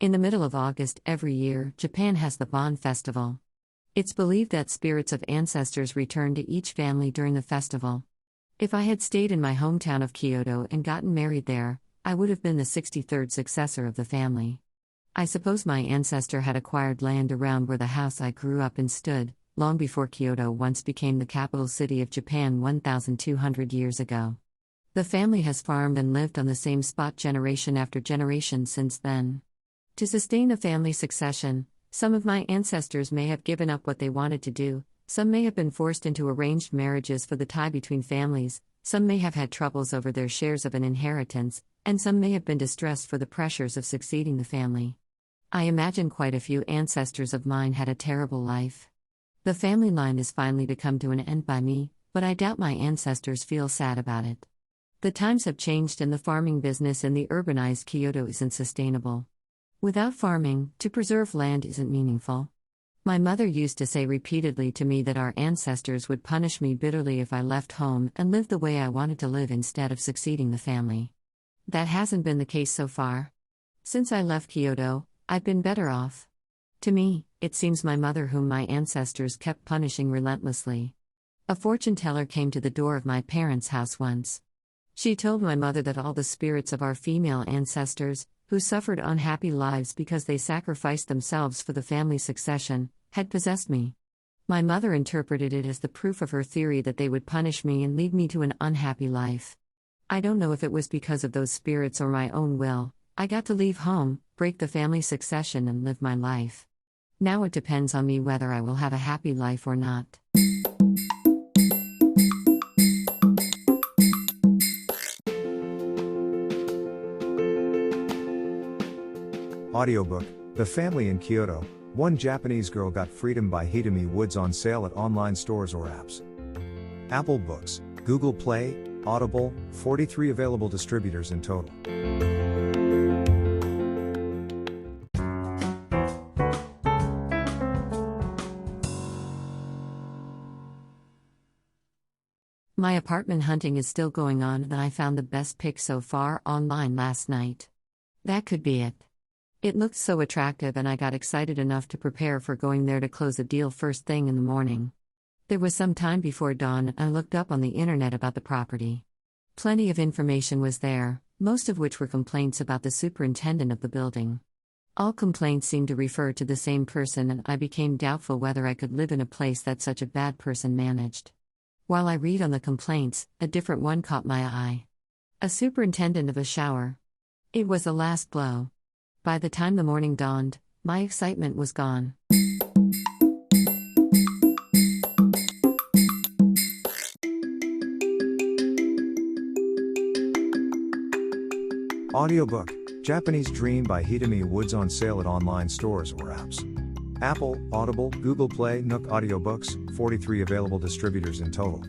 In the middle of August every year, Japan has the Bon Festival. It's believed that spirits of ancestors return to each family during the festival. If I had stayed in my hometown of Kyoto and gotten married there, I would have been the 63rd successor of the family. I suppose my ancestor had acquired land around where the house I grew up in stood, long before Kyoto once became the capital city of Japan 1,200 years ago. The family has farmed and lived on the same spot generation after generation since then. To sustain a family succession, some of my ancestors may have given up what they wanted to do, some may have been forced into arranged marriages for the tie between families, some may have had troubles over their shares of an inheritance, and some may have been distressed for the pressures of succeeding the family. I imagine quite a few ancestors of mine had a terrible life. The family line is finally to come to an end by me, but I doubt my ancestors feel sad about it. The times have changed and the farming business in the urbanized Kyoto isn't sustainable. Without farming, to preserve land isn't meaningful. My mother used to say repeatedly to me that our ancestors would punish me bitterly if I left home and lived the way I wanted to live instead of succeeding the family. That hasn't been the case so far. Since I left Kyoto, I've been better off. To me, it seems my mother whom my ancestors kept punishing relentlessly. A fortune teller came to the door of my parents' house once. She told my mother that all the spirits of our female ancestors, who suffered unhappy lives because they sacrificed themselves for the family succession, had possessed me. My mother interpreted it as the proof of her theory that they would punish me and lead me to an unhappy life. I don't know if it was because of those spirits or my own will. I got to leave home, break the family succession and live my life. Now it depends on me whether I will have a happy life or not. Audiobook, The Family in Kyoto, One Japanese Girl Got Freedom by Hitomi Woods on sale at online stores or apps. Apple Books, Google Play, Audible, 43 available distributors in total. My apartment hunting is still going on and I found the best pick so far online last night. That could be it. It looked so attractive and I got excited enough to prepare for going there to close a deal first thing in the morning. There was some time before dawn and I looked up on the internet about the property. Plenty of information was there, most of which were complaints about the superintendent of the building. All complaints seemed to refer to the same person and I became doubtful whether I could live in a place that such a bad person managed. While I read on the complaints, a different one caught my eye. A superintendent of a shower. It was the last blow. By the time the morning dawned, my excitement was gone. Audiobook, Japanese Dream by Hitomi Woods on sale at online stores or apps. Apple, Audible, Google Play, Nook Audiobooks, 43 available distributors in total.